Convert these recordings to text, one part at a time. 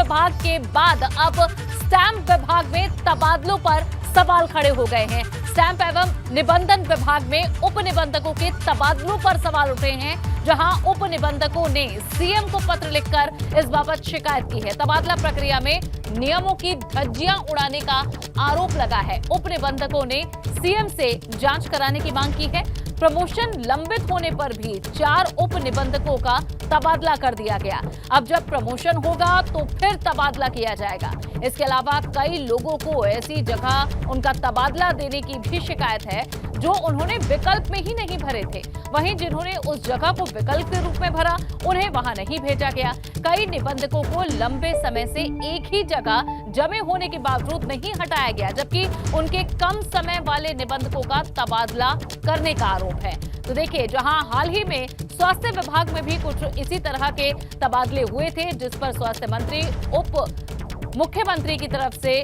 विभाग के बाद अब स्टैंप विभाग में तबादलों पर सवाल खड़े हो गए हैं। स्टैंप एवं निबंधन विभाग में उप निबंधकों के तबादलों पर सवाल उठे हैं, जहां उप निबंधकों ने सीएम को पत्र लिखकर इस बाबत शिकायत की है। तबादला प्रक्रिया में नियमों की धज्जियां उड़ाने का आरोप लगा है। उप निबंधकों ने सीएम से जांच कराने की मांग की है। प्रमोशन लंबित होने पर भी 4 उप निबंधकों का तबादला कर दिया गया। अब जब प्रमोशन होगा तो फिर तबादला किया जाएगा। इसके अलावा कई लोगों को ऐसी जगह उनका तबादला देने की भी शिकायत है जो उन्होंने विकल्प में ही नहीं भरे थे। वहीं जिन्होंने उस जगह को विकल्प के रूप में भरा, उन्हें वहां नहीं भेजा गया। कई निबंधकों को लंबे समय से एक ही जगह जमे होने के बावजूद नहीं हटाया गया, जबकि उनके कम समय वाले निबंधकों का तबादला करने का आरोप है। तो देखिए, जहां हाल ही में स्वास्थ्य विभाग में भी कुछ इसी तरह के तबादले हुए थे, जिस पर स्वास्थ्य मंत्री उप मुख्यमंत्री की तरफ से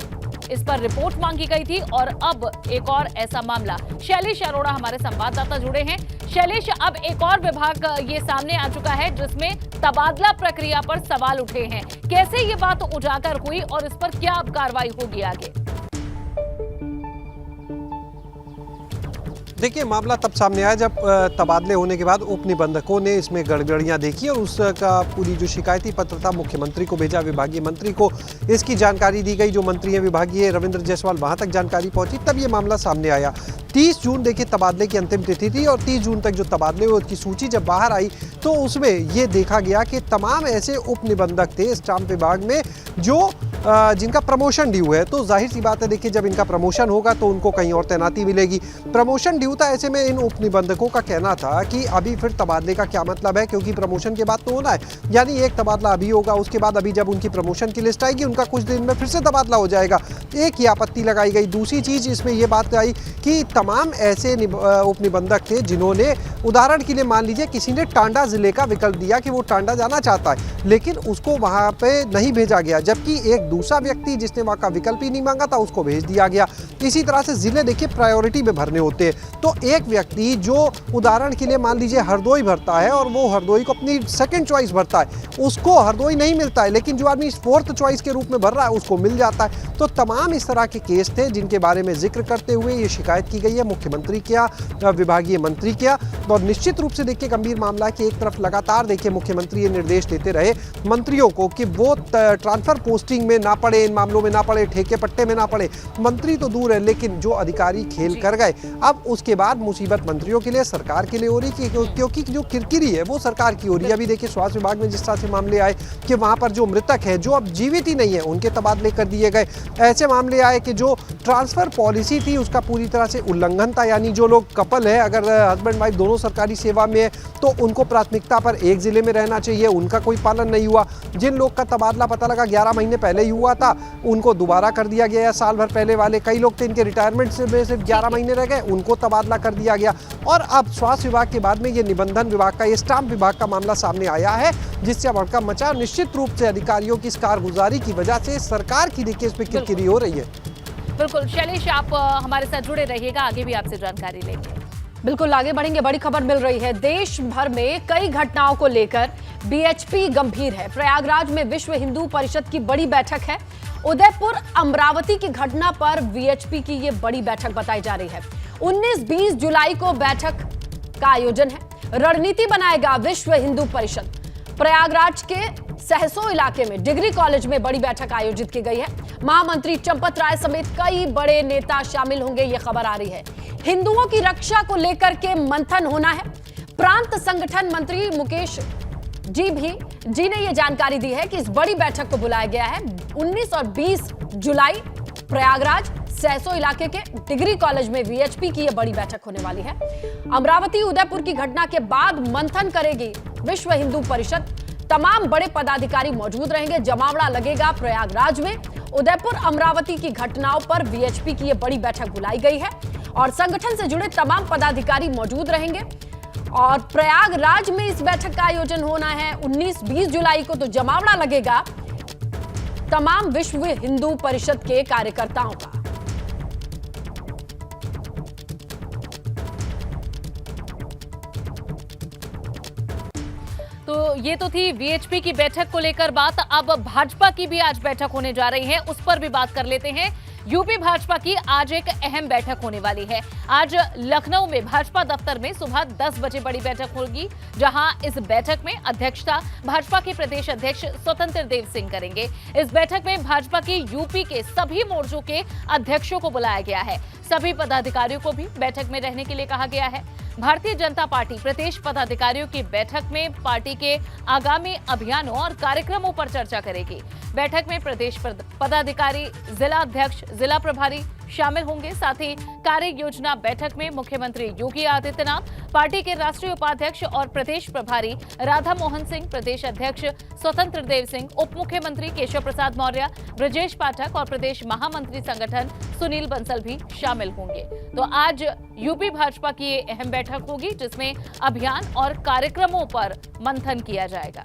इस पर रिपोर्ट मांगी गई थी, और अब एक और ऐसा मामला। शैलेश अरोड़ा हमारे संवाददाता जुड़े हैं। शैलेश, अब एक और विभाग ये सामने आ चुका है जिसमें तबादला प्रक्रिया पर सवाल उठे हैं। कैसे ये बात उजागर हुई और इस पर क्या अब कार्रवाई होगी आगे? देखिए, मामला तब सामने आया जब तबादले होने के बाद उप निबंधकों ने इसमें गड़बड़ियां देखी और उसका पूरी जो शिकायती पत्र था मुख्यमंत्री को भेजा। विभागीय मंत्री को इसकी जानकारी दी गई। जो मंत्री हैं विभागीय रविंद्र जायसवाल, वहां तक जानकारी पहुंची, तब ये मामला सामने आया। 30 जून देखिए तबादले की अंतिम तिथि थी और 30 जून तक जो तबादले हुए उसकी सूची जब बाहर आई तो उसमें ये देखा गया कि तमाम ऐसे उप निबंधक थे स्टाम्प विभाग में जो जिनका प्रमोशन ड्यू है। तो जाहिर सी बात है, देखिए, जब इनका प्रमोशन होगा तो उनको कहीं और तैनाती मिलेगी। प्रमोशन ड्यू था, ऐसे में इन उप निबंधकों का कहना था कि अभी फिर तबादले का क्या मतलब है, क्योंकि प्रमोशन के बाद तो होना है। यानी एक तबादला अभी होगा, उसके बाद अभी जब उनकी प्रमोशन की लिस्ट आएगी उनका कुछ दिन में फिर से तबादला हो जाएगा। एक ही आपत्ति लगाई गई। दूसरी चीज इसमें यह बात आई कि तमाम ऐसे उप निबंधक थे जिन्होंने, उदाहरण के लिए मान लीजिए किसी ने टांडा जिले का विकल्प दिया कि वो टांडा जाना चाहता है, लेकिन उसको वहां पे नहीं भेजा गया, जबकि एक दूसरा व्यक्ति जिसने वहां का विकल्प ही नहीं मांगा था उसको भेज दिया गया। इसी तरह से जिले देखिए प्रायोरिटी में भरने होते हैं। तो एक व्यक्ति जो उदाहरण के लिए मान लीजिए हरदोई भरता है और वो हरदोई को अपनी सेकंड चॉइस भरता है, उसको हरदोई नहीं मिलता है, लेकिन जो आदमी फोर्थ चॉइस के रूप में भर रहा है उसको मिल जाता है। तो तमाम इस तरह के केस थे जिनके बारे में जिक्र करते हुए ये शिकायत की गई है। मुख्यमंत्री किया, विभागीय मंत्री किया, और निश्चित रूप से देखिए गंभीर मामला है कि एक तरफ लगातार देखिए मुख्यमंत्री ये निर्देश देते रहे मंत्रियों को कि वो ट्रांसफर पोस्टिंग में ना पड़े, इन मामलों में ना पड़े, ठेके पट्टे में ना पड़े। मंत्री तो दूर है, लेकिन जो अधिकारी खेल कर गए, अब उसके बाद मुसीबत मंत्रियों के लिए, सरकार के लिए हो रही, क्योंकि जो किरकिरी है वो सरकार की हो रही है। अभी देखिए स्वास्थ्य विभाग में जिस तरह से मामले आए कि वहां पर जो मृतक है, जो अब जीवित ही नहीं है, उनके तबादले कर दिए गए। ऐसे मामले आए कि जो ट्रांसफर पॉलिसी थी उसका पूरी तरह से उल्लंघन था, यानी जो लोग कपल है, अगर हस्बैंड वाइफ दोनों सरकारी सेवा में है तो उनको प्राथमिकता पर एक जिले में रहना चाहिए, उनका कोई पालन नहीं हुआ। जिन लोग का तबादला पता लगा 11 महीने पहले ही हुआ था, उनको दोबारा कर दिया गया। साल भर पहले वाले कई लोग थे, इनके रिटायरमेंट में सिर्फ 11 महीने रह गए, उनको तबादला कर दिया गया। और अब स्वास्थ्य विभाग के बाद में ये निबंधन विभाग का, ये स्टाम्प विभाग का मामला सामने आया है, जिससे अब हड़कंप मचा। निश्चित रूप से अधिकारियों की इस कारगुजारी की वजह से सरकार की देखिए इस पर किरकिरी हो रही है। बिल्कुल शैलेश, आप हमारे साथ जुड़े रहिएगा, आगे भी आपसे जानकारी लेंगे। बिल्कुल आगे बढ़ेंगे। बड़ी खबर मिल रही है, देश भर में कई घटनाओं को लेकर बीएचपी गंभीर है। प्रयागराज में विश्व हिंदू परिषद की बड़ी बैठक है। उदयपुर अमरावती की घटना पर बीएचपी की ये बड़ी बैठक बताई जा रही है। 19-20 जुलाई को बैठक का आयोजन है। रणनीति बनाएगा विश्व हिंदू परिषद। प्रयागराज के सहसो इलाके में डिग्री कॉलेज में बड़ी बैठक आयोजित की गई है। महामंत्री चंपत राय समेत कई बड़े नेता शामिल होंगे, ये खबर आ रही है। हिंदुओं की रक्षा को लेकर के मंथन होना है। प्रांत संगठन मंत्री मुकेश जी ने यह जानकारी दी है कि इस बड़ी बैठक को बुलाया गया है। 19 और 20 जुलाई प्रयागराज सहसो इलाके के डिग्री कॉलेज में वीएचपी की यह बड़ी बैठक होने वाली है। अमरावती उदयपुर की घटना के बाद मंथन करेगी विश्व हिंदू परिषद। तमाम बड़े पदाधिकारी मौजूद रहेंगे। जमावड़ा लगेगा प्रयागराज में। उदयपुर अमरावती की घटनाओं पर वीएचपी की यह बड़ी बैठक बुलाई गई है और संगठन से जुड़े तमाम पदाधिकारी मौजूद रहेंगे। और प्रयागराज में इस बैठक का आयोजन होना है 19-20 जुलाई को। तो जमावड़ा लगेगा तमाम विश्व हिंदू परिषद के कार्यकर्ताओं का। तो तो ये तो थी वीएचपी की बैठक को लेकर बात। अब भाजपा की भी आज बैठक होने जा रही है, उस पर भी बात कर लेते हैं। यूपी भाजपा की आज एक अहम बैठक होने वाली है। आज लखनऊ में भाजपा दफ्तर में सुबह 10 बजे बड़ी बैठक होगी, जहां इस बैठक में अध्यक्षता भाजपा के प्रदेश अध्यक्ष स्वतंत्र देव सिंह करेंगे। इस बैठक में भाजपा की यूपी के सभी मोर्चों के अध्यक्षों को बुलाया गया है। सभी पदाधिकारियों को भी बैठक में रहने के लिए कहा गया है। भारतीय जनता पार्टी प्रदेश पदाधिकारियों की बैठक में पार्टी के आगामी अभियानों और कार्यक्रमों पर चर्चा करेगी। बैठक में प्रदेश पदाधिकारी, जिला अध्यक्ष, जिला प्रभारी शामिल होंगे। साथ ही कार्य योजना बैठक में मुख्यमंत्री योगी आदित्यनाथ, पार्टी के राष्ट्रीय उपाध्यक्ष और प्रदेश प्रभारी राधा मोहन सिंह, प्रदेश अध्यक्ष स्वतंत्र देव सिंह, उप मुख्यमंत्री केशव प्रसाद मौर्य, ब्रजेश पाठक और प्रदेश महामंत्री संगठन सुनील बंसल भी शामिल होंगे। तो आज यूपी भाजपा की ये अहम बैठक होगी, जिसमें अभियान और कार्यक्रमों पर मंथन किया जाएगा।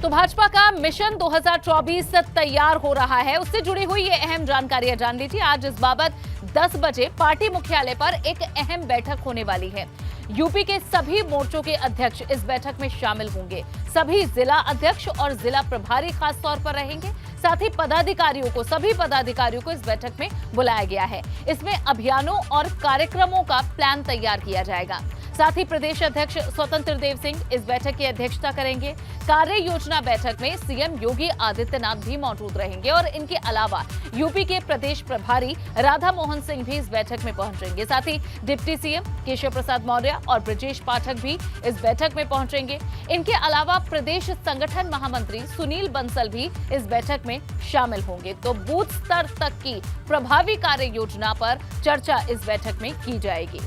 तो भाजपा का मिशन 2024 तैयार हो रहा है, उससे जुड़ी हुई ये अहम जानकारियां जान लीजिए। आज इस बाबत 10 बजे पार्टी मुख्यालय पर एक अहम बैठक होने वाली है। यूपी के सभी मोर्चों के अध्यक्ष इस बैठक में शामिल होंगे। सभी जिला अध्यक्ष और जिला प्रभारी खास तौर पर रहेंगे। साथ ही सभी पदाधिकारियों को इस बैठक में बुलाया गया है। इसमें अभियानों और कार्यक्रमों का प्लान तैयार किया जाएगा। साथ ही प्रदेश अध्यक्ष स्वतंत्र देव सिंह इस बैठक की अध्यक्षता करेंगे। कार्य योजना बैठक में सीएम योगी आदित्यनाथ भी मौजूद रहेंगे और इनके अलावा यूपी के प्रदेश प्रभारी राधा मोहन सिंह भी इस बैठक में पहुंचेंगे। साथ ही डिप्टी सीएम केशव प्रसाद मौर्य और ब्रजेश पाठक भी इस बैठक में पहुंचेंगे। इनके अलावा प्रदेश संगठन महामंत्री सुनील बंसल भी इस बैठक में शामिल होंगे। तो बूथ स्तर तक की प्रभावी कार्य योजना पर चर्चा इस बैठक में की जाएगी।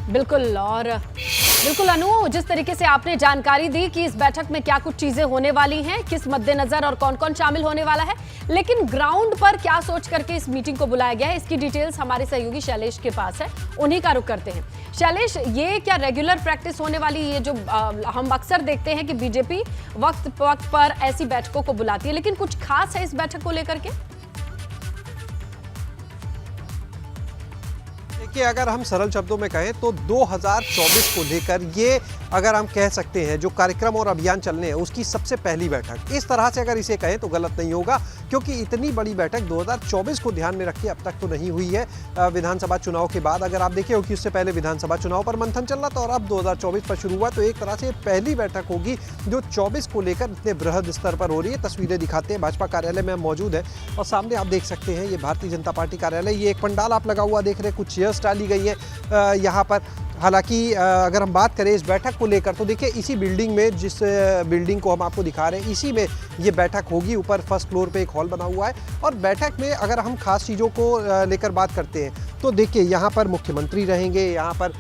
बिल्कुल, और बिल्कुल अनु, जिस तरीके से आपने जानकारी दी कि इस बैठक में क्या कुछ चीजें होने वाली हैं, किस मद्देनजर और कौन कौन शामिल होने वाला है, लेकिन ग्राउंड पर क्या सोच करके इस मीटिंग को बुलाया गया है, इसकी डिटेल्स हमारे सहयोगी शैलेश के पास है। उन्हीं का रुख करते हैं। शैलेश, ये क्या रेगुलर प्रैक्टिस होने वाली, ये जो हम अक्सर देखते हैं कि बीजेपी वक्त वक्त पर ऐसी बैठकों को बुलाती है, लेकिन कुछ खास है इस बैठक को लेकर के? कि अगर हम सरल शब्दों में कहें तो 2024 को लेकर ये अगर हम कह सकते हैं जो कार्यक्रम और अभियान चलने हैं उसकी सबसे पहली बैठक, इस तरह से अगर इसे कहें तो गलत नहीं होगा, क्योंकि इतनी बड़ी बैठक 2024 को ध्यान में रख के अब तक तो नहीं हुई है। विधानसभा चुनाव के बाद अगर आप देखें कि उससे पहले विधानसभा चुनाव पर मंथन चल रहा था और अब 2024 पर शुरू हुआ, तो एक तरह से पहली बैठक होगी जो 24 को लेकर इतने बृहद स्तर पर हो रही है। तस्वीरें दिखाते हैं, भाजपा कार्यालय में मौजूद है और सामने आप देख सकते हैं ये भारतीय जनता पार्टी कार्यालय। ये एक पंडाल आप लगा हुआ देख रहे हैं, कुछ चेयर्स डाली गई है यहाँ पर। हालांकि अगर हम बात करें इस बैठक को लेकर तो देखिए इसी बिल्डिंग में, जिस बिल्डिंग को हम आपको दिखा रहे हैं, इसी में ये बैठक होगी। ऊपर फर्स्ट फ्लोर पे एक हॉल बना हुआ है और बैठक में अगर हम खास चीज़ों को लेकर बात करते हैं तो देखिए यहाँ पर मुख्यमंत्री रहेंगे, यहाँ पर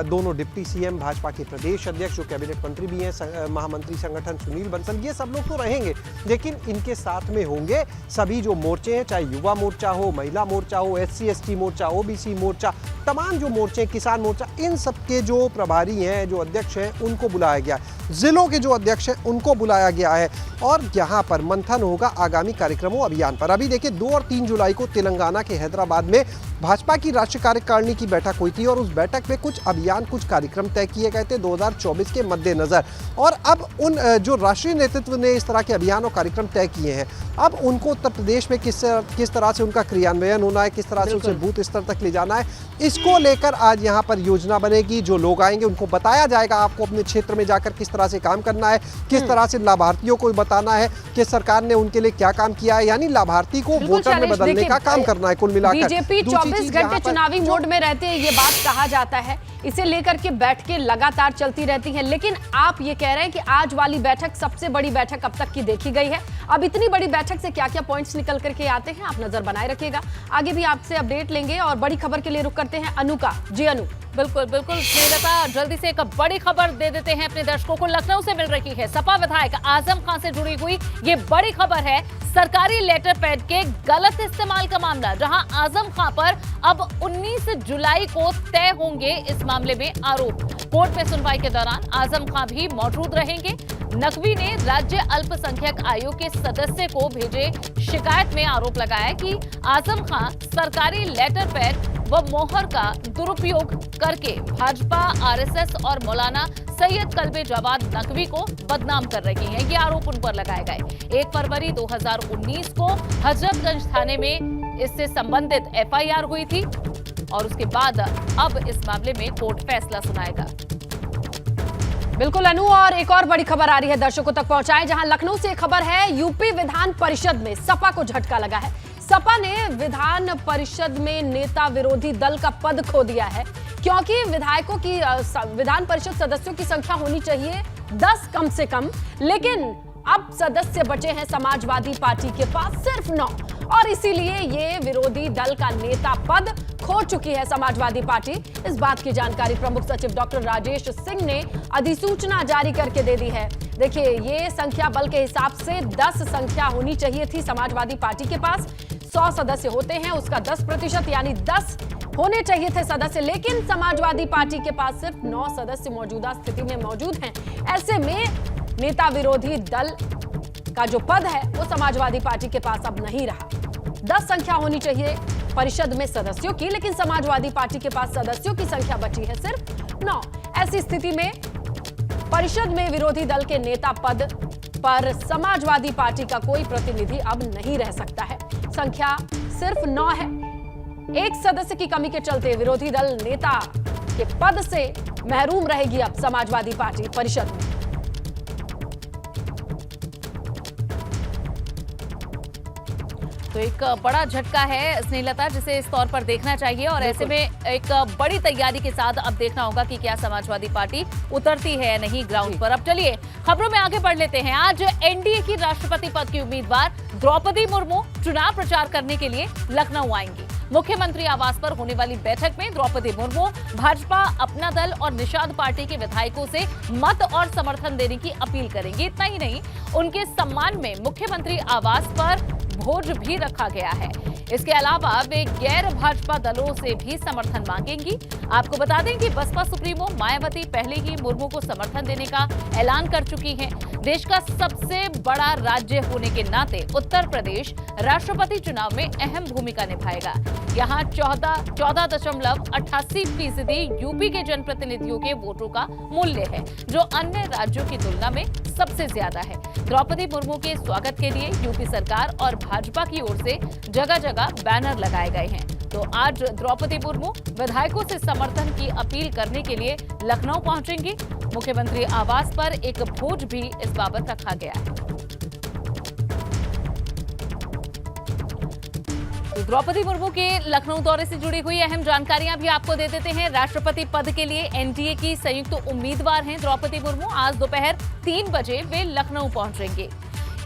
दोनों डिप्टी सीएम, भाजपा के प्रदेश अध्यक्ष जो कैबिनेट मंत्री भी हैं, महामंत्री संगठन सुनील बंसल, ये सब लोग तो रहेंगे, लेकिन इनके साथ में होंगे सभी जो मोर्चे हैं, चाहे युवा मोर्चा हो, महिला मोर्चा हो, SC/ST मोर्चा, OBC मोर्चा, तमाम जो मोर्चे, किसान मोर्चा, इन सब के जो प्रभारी हैं, जो अध्यक्ष हैं, उनको बुलाया गया है। जिलों के जो अध्यक्ष हैं उनको बुलाया गया है और यहाँ पर मंथन होगा आगामी कार्यक्रमों अभियान पर। अभी देखिए 2 और 3 जुलाई को तेलंगाना के हैदराबाद में भाजपा की राष्ट्रीय कार्यकारिणी की बैठक हुई थी और उस बैठक में कुछ अभियान, कुछ कार्यक्रम तय किए गए थे 2024 के मद्देनजर। और अब उन जो राष्ट्रीय नेतृत्व ने इस तरह के अभियान और कार्यक्रम तय किए हैं, अब उनको उत्तर प्रदेश में किस तरह से उनका क्रियान्वयन होना है, किस तरह से उसे बूथ स्तर तक ले जाना है, इसको लेकर आज यहाँ पर योजना बनेगी। जो लोग आएंगे उनको बताया जाएगा आपको अपने क्षेत्र में जाकर किस तरह से काम करना है, किस तरह से लाभार्थियों को बताना है कि सरकार ने उनके लिए क्या काम किया है, यानी लाभार्थी को वोटर में बदलने का काम करना है। कुल मिलाकर बीजेपी 24 घंटे चुनावी मोड में रहते हैं, ये बात कहा जाता है, इसे लेकर के बैठकें लगातार चलती रहती हैं। लेकिन आप ये कह रहे हैं कि आज वाली बैठक सबसे बड़ी बैठक अब तक की देखी गई है। अब इतनी बड़ी बैठक से क्या क्या पॉइंट्स निकल करके आते हैं, आप नजर बनाए रखिएगा। आगे भी आपसे अपडेट लेंगे और बड़ी खबर के लिए रुक करते हैं अनु का। जी अनु। बिल्कुल बिल्कुल स्नेहलता, जल्दी से एक बड़ी खबर दे देते हैं अपने दर्शकों को। लखनऊ से मिल रही है सपा विधायक आजम खान से जुड़ी हुई ये बड़ी खबर है। सरकारी लेटर पैड के गलत इस्तेमाल का मामला, जहां आजम खान पर अब 19 जुलाई को तय होंगे इस मामले में आरोप। कोर्ट में सुनवाई के दौरान आजम खान भी मौजूद रहेंगे। नकवी ने राज्य अल्पसंख्यक आयोग के सदस्य को भेजे शिकायत में आरोप लगाया कि आजम खान सरकारी लेटर पैड व मोहर का दुरुपयोग करके भाजपा, आरएसएस और मौलाना सैयद कल्बे जवाद नकवी को बदनाम कर रही हैं। ये आरोप उन पर लगाए गए। 1 फरवरी 2019 को हजरतगंज थाने में इससे संबंधित एफआईआर हुई थी और उसके बाद अब इस मामले में कोर्ट फैसला सुनाएगा। बिल्कुल अनु, और एक और बड़ी खबर आ रही है, दर्शकों तक पहुंचाएं। जहां लखनऊ से एक खबर है, यूपी विधान परिषद में सपा को झटका लगा है। सपा ने विधान परिषद में नेता विरोधी दल का पद खो दिया है, क्योंकि विधायकों की विधान परिषद सदस्यों की संख्या होनी चाहिए 10 कम से कम, लेकिन अब सदस्य बचे हैं समाजवादी पार्टी के पास सिर्फ 9, और इसीलिए ये विरोधी दल का नेता पद खो चुकी है समाजवादी पार्टी। इस बात की जानकारी प्रमुख सचिव डॉक्टर राजेश सिंह ने अधिसूचना जारी करके दे दी है। देखिए, ये संख्या बल के हिसाब से 10 संख्या होनी चाहिए थी समाजवादी पार्टी के पास। 100 सदस्य होते हैं, उसका 10% यानी 10 होने चाहिए थे सदस्य, लेकिन समाजवादी पार्टी के पास सिर्फ 9 सदस्य मौजूदा स्थिति में मौजूद हैं। ऐसे में नेता विरोधी दल का जो पद है वो समाजवादी पार्टी के पास अब नहीं रहा। 10 संख्या होनी चाहिए परिषद में सदस्यों की, लेकिन समाजवादी पार्टी के पास सदस्यों की संख्या बची है सिर्फ 9। ऐसी स्थिति में परिषद में विरोधी दल के नेता पद पर समाजवादी पार्टी का कोई प्रतिनिधि अब नहीं रह सकता है। संख्या सिर्फ 9 है। एक सदस्य की कमी के चलते विरोधी दल नेता के पद से महरूम रहेगी अब समाजवादी पार्टी परिषद में। तो एक बड़ा झटका है स्नेहलता, जिसे इस तौर पर देखना चाहिए, और ऐसे में एक बड़ी तैयारी के साथ अब देखना होगा कि क्या समाजवादी पार्टी उतरती है या नहीं ग्राउंड पर। अब चलिए खबरों में आगे बढ़ लेते हैं। आज एनडीए की राष्ट्रपति पद की उम्मीदवार द्रौपदी मुर्मू चुनाव प्रचार करने के लिए लखनऊ आएंगी। मुख्यमंत्री आवास पर होने वाली बैठक में द्रौपदी मुर्मू भाजपा, अपना दल और निषाद पार्टी के विधायकों से मत और समर्थन देने की अपील करेंगी। इतना ही नहीं, उनके सम्मान में मुख्यमंत्री आवास पर भोज भी रखा गया है। इसके अलावा वे गैर भाजपा दलों से भी समर्थन मांगेंगी। आपको बता दें कि बसपा सुप्रीमो मायावती पहले ही मुर्मू को समर्थन देने का ऐलान कर चुकी हैं। देश का सबसे बड़ा राज्य होने के नाते उत्तर प्रदेश राष्ट्रपति चुनाव में अहम भूमिका निभाएगा। यहाँ 14.88% यूपी के जनप्रतिनिधियों के वोटों का मूल्य है, जो अन्य राज्यों की तुलना में सबसे ज्यादा है। द्रौपदी मुर्मू के स्वागत के लिए यूपी सरकार और भाजपा की ओर से जगह जगह बैनर लगाए गए हैं। तो आज द्रौपदी मुर्मू विधायकों से समर्थन की अपील करने के लिए लखनऊ पहुंचेंगी। मुख्यमंत्री आवास पर एक भोज भी इस बाबत रखा गया है। तो द्रौपदी मुर्मू के लखनऊ दौरे से जुड़ी हुई अहम जानकारियां भी आपको दे देते हैं। राष्ट्रपति पद के लिए एनडीए की संयुक्त उम्मीदवार हैं द्रौपदी मुर्मू। आज दोपहर 3 बजे वे लखनऊ पहुंचेंगे।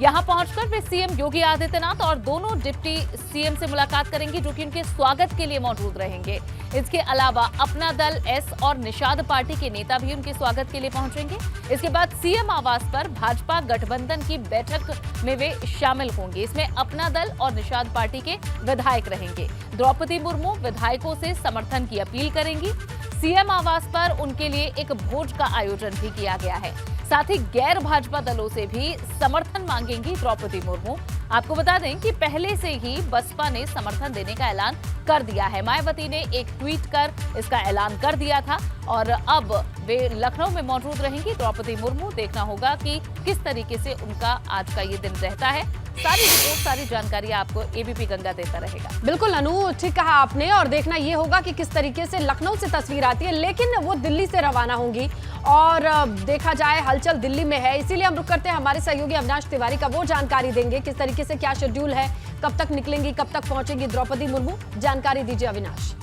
यहां पहुंचकर वे सीएम योगी आदित्यनाथ और दोनों डिप्टी सीएम से मुलाकात करेंगी, जो कि उनके स्वागत के लिए मौजूद रहेंगे। इसके अलावा अपना दल, एस और निषाद पार्टी के नेता भी उनके स्वागत के लिए पहुंचेंगे। इसके बाद सीएम आवास पर भाजपा गठबंधन की बैठक में वे शामिल होंगे। इसमें अपना दल और निषाद पार्टी के विधायक रहेंगे। द्रौपदी मुर्मू विधायकों से समर्थन की अपील करेंगी। सीएम आवास पर उनके लिए एक भोज का आयोजन भी किया गया है। साथ ही गैर भाजपा दलों से भी समर्थन मांगेंगी द्रौपदी मुर्मू। आपको बता दें कि पहले से ही बसपा ने समर्थन देने का ऐलान कर दिया है। मायावती ने एक ट्वीट कर इसका ऐलान कर दिया था और अब वे लखनऊ में मौजूद रहेंगी द्रौपदी मुर्मू। देखना होगा कि किस तरीके से उनका आज का ये दिन रहता है। सारी रिपोर्ट, सारी जानकारी आपको एबीपी गंगा देता रहेगा। बिल्कुल अनु, ठीक कहा आपने, और देखना ये होगा कि किस तरीके से लखनऊ से तस्वीर आती है, लेकिन वो दिल्ली से रवाना होंगी और देखा जाए हलचल दिल्ली में है। इसीलिए हम रुक करते हैं, हमारे सहयोगी अविनाश तिवारी का वो जानकारी देंगे किस तरीके से क्या शेड्यूल है, कब तक निकलेंगी, कब तक पहुंचेंगी द्रौपदी मुर्मू। जानकारी दीजिए अविनाश।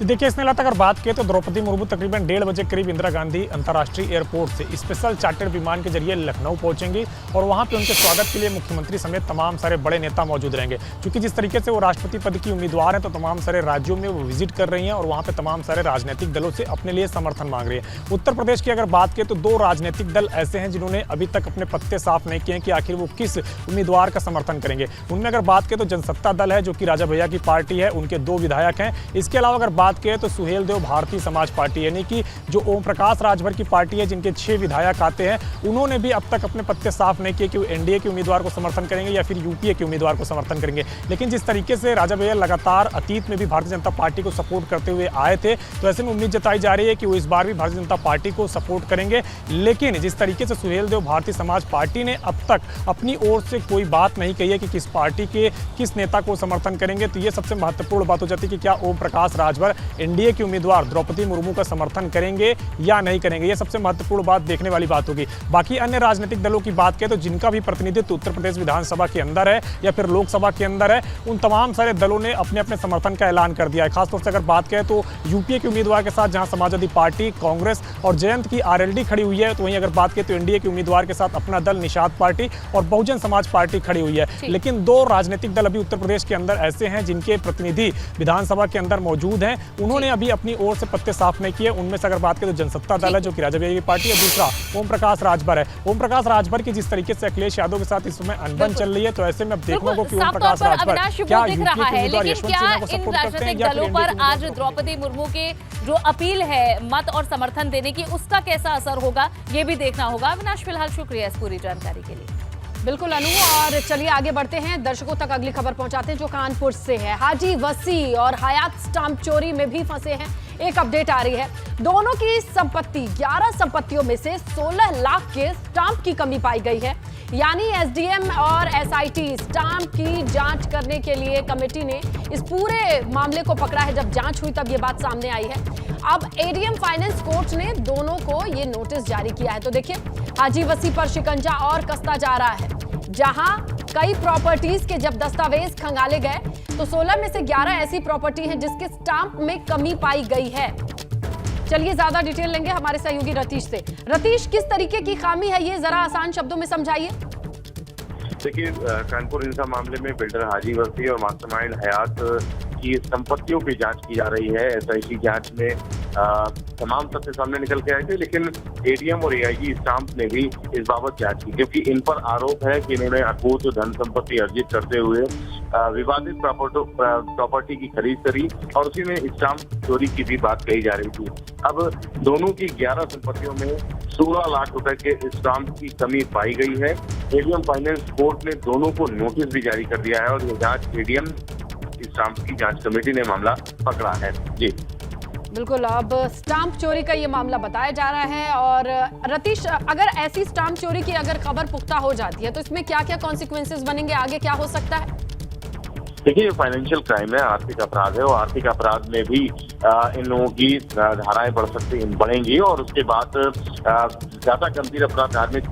देखिए स्नेहलता, अगर बात करें तो द्रौपदी मुर्मू तकरीबन 1:30 बजे करीब इंदिरा गांधी अंतर्राष्ट्रीय एयरपोर्ट से स्पेशल चार्टर्ड विमान के जरिए लखनऊ पहुंचेंगी और वहां पे उनके स्वागत के लिए मुख्यमंत्री समेत तमाम सारे बड़े नेता मौजूद रहेंगे। क्योंकि जिस तरीके से वो राष्ट्रपति पद की उम्मीदवार हैं, तो तमाम सारे राज्यों में वो विजिट कर रही हैं और वहाँ पे तमाम सारे राजनीतिक दलों से अपने लिए समर्थन मांग रही है। उत्तर प्रदेश की अगर बात करें तो 2 राजनीतिक दल ऐसे हैं जिन्होंने अभी तक अपने पत्ते साफ नहीं किए हैं कि आखिर वो किस उम्मीदवार का समर्थन करेंगे। उनमें अगर बात करें तो जनसत्ता दल है, जो कि राजा भैया की पार्टी है, उनके 2 विधायक हैं। इसके अलावा अगर बात करें तो सुहेल देव भारतीय समाज पार्टी यानी कि जो ओम प्रकाश राजभर की पार्टी है, जिनके 6 विधायक आते हैं, उन्होंने भी अब तक अपने पत्ते साफ नहीं किए कि वो एनडीए के उम्मीदवार को समर्थन करेंगे या फिर यूपीए के उम्मीदवार को समर्थन करेंगे। लेकिन जिस तरीके से राजा भैया लगातार अतीत में भी भारतीय जनता पार्टी को सपोर्ट करते हुए आए थे, तो ऐसे में उम्मीद जताई जा रही है कि वो इस बार भी भारतीय जनता पार्टी को सपोर्ट करेंगे। लेकिन जिस तरीके से सुहेल देव भारतीय समाज पार्टी ने अब तक अपनी ओर से कोई बात नहीं कही है कि किस पार्टी के किस नेता को समर्थन करेंगे, तो ये सबसे महत्वपूर्ण बात हो जाती है कि क्या ओम प्रकाश राजभर एनडीए के उम्मीदवार द्रौपदी मुर्मू का समर्थन करेंगे या नहीं करेंगे। ये सबसे महत्वपूर्ण बात देखने वाली बात होगी। बाकी अन्य राजनीतिक दलों की बात करें तो जिनका भी प्रतिनिधित्व उत्तर प्रदेश विधानसभा के अंदर है या फिर लोकसभा के अंदर है, उन तमाम सारे दलों ने अपने अपने समर्थन का ऐलान कर दिया है। खासतौर से अगर बात करें तो यूपीए के उम्मीदवार के साथ जहां समाजवादी पार्टी, कांग्रेस और जयंत की आरएलडी खड़ी हुई है, तो वहीं अगर बात करें तो एनडीए के उम्मीदवार के साथ अपना दल निषाद पार्टी और बहुजन समाज पार्टी खड़ी हुई है। लेकिन 2 राजनीतिक दल अभी उत्तर प्रदेश के अंदर ऐसे हैं जिनके प्रतिनिधि विधानसभा के अंदर मौजूद हैं, उन्होंने अभी अपनी ओर से पत्ते साफ नहीं किए। उनमें से अगर बात करें तो जनसत्ता दल है जो कि राजा भैया की पार्टी है, दूसरा ओम प्रकाश राजभर है। ओम प्रकाश राजभर की जिस तरीके से अखिलेश यादव के साथ इस समय अनबन चल रही है, तो ऐसे में अब देखने को कि ओम प्रकाश राजभर क्या यूपीए के उम्मीदवार यशवंत सिन्हा को सपोर्ट करते हैं या दलों पर आज द्रौपदी मुर्मू के जो अपील है मत और समर्थन देने की, उसका कैसा असर होगा ये भी देखना होगा। अविनाश, फिलहाल शुक्रिया इस पूरी जानकारी के लिए। बिल्कुल अनु, और चलिए आगे बढ़ते हैं, दर्शकों तक अगली खबर पहुंचाते हैं जो कानपुर से है। हाजी वसी और हयात स्टाम्प चोरी में भी फंसे हैं। एक अपडेट आ रही है, दोनों की संपत्ति 11 संपत्तियों में से 16 लाख के स्टाम्प की कमी पाई गई है। यानी एसडीएम और एसआईटी स्टाम्प की जांच करने के लिए कमेटी ने इस पूरे मामले को पकड़ा है। जब जांच हुई तब ये बात सामने आई है। अब एडीएम फाइनेंस कोर्ट ने दोनों को ये नोटिस जारी किया है। तो देखिए, हाजी वसी पर शिकंजा और कसता जा रहा है। जहां कई प्रॉपर्टीज के जब दस्तावेज खंगाले गए तो 16 में से 11 ऐसी प्रॉपर्टी हैं जिसके स्टाम्प में कमी पाई गई है। चलिए ज्यादा डिटेल लेंगे हमारे सहयोगी रतीश से। रतीश, किस तरीके की खामी है ये, जरा आसान शब्दों में समझाइए। देखिए, कानपुर हिंसा मामले में बिल्डर हाजी वसी और मास्टरमाइंड हयात की संपत्तियों की जांच की जा रही है। एसआईटी जांच में तमाम तथ्य सामने निकल के आए थे, लेकिन एडीएम और एआईजी स्टाम्प ने भी इस बाबत जांच की, क्योंकि इन पर आरोप है कि इन्होंने अकूत धन संपत्ति अर्जित करते हुए विवादित प्रॉपर्टी की खरीद करी और उसी में स्टाम्प चोरी की भी बात कही जा रही थी। अब दोनों की 11 संपत्तियों में 16 लाख रुपए के स्टाम्प की कमी पाई गई है। एडीएम फाइनेंस कोर्ट ने दोनों को नोटिस भी जारी कर दिया है और ये जांच एडीएम स्टाम्प की जांच कमेटी ने मामला पकड़ा है। जी बिल्कुल, अब स्टाम्प चोरी का ये मामला बताया जा रहा है। और रतीश, अगर ऐसी स्टाम्प चोरी की अगर खबर पुख्ता हो जाती है तो इसमें क्या क्या कॉन्सिक्वेंसेस बनेंगे, आगे क्या हो सकता है? देखिए, फाइनेंशियल क्राइम है, आर्थिक अपराध है और आर्थिक अपराध में भी इन लोगों की धाराएं बढ़ेंगी और उसके बाद ज्यादा गंभीर अपराध, धार्मिक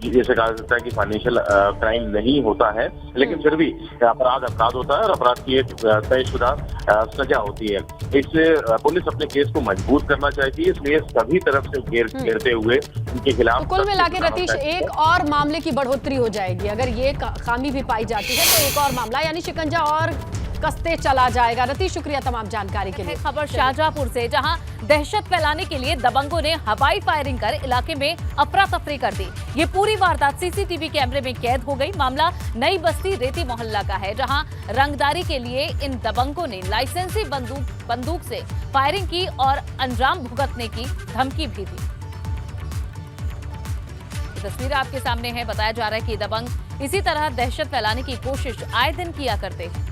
जैसे कहा जाता है कि फाइनेंशियल क्राइम नहीं होता है, लेकिन फिर भी अपराध होता है और अपराध की एक तयशुदा सजा होती है। इससे पुलिस अपने केस को मजबूत करना चाहती है, इसलिए सभी तरफ से घेरते हुए उनके खिलाफ। तो कुल मिला के रतीश, एक और मामले की बढ़ोतरी हो जाएगी अगर ये खामी भी पाई जाती है, तो एक और मामला यानी शिकंजा और कसते चला जाएगा। रतीश, शुक्रिया तमाम जानकारी के लिए। खबर शाहजहांपुर से, जहां दहशत फैलाने के लिए दबंगों ने हवाई फायरिंग कर इलाके में अफरा तफरी कर दी। ये पूरी वारदात सीसीटीवी कैमरे में कैद हो गई। मामला नई बस्ती रेती मोहल्ला का है, जहां रंगदारी के लिए इन दबंगों ने लाइसेंसी बंदूक से फायरिंग की और अंजाम भुगतने की धमकी भी दी। तस्वीर आपके सामने है। बताया जा रहा है कि दबंग इसी तरह दहशत फैलाने की कोशिश आए दिन किया करते हैं।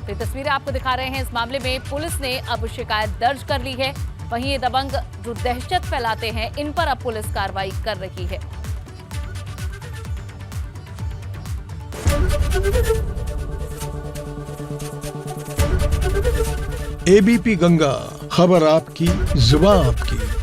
ये तस्वीरें आपको दिखा रहे हैं। इस मामले में पुलिस ने अब शिकायत दर्ज कर ली है। वहीं ये दबंग जो दहशत फैलाते हैं, इन पर अब पुलिस कार्रवाई कर रही है। एबीपी गंगा, खबर आपकी, जुबान आपकी।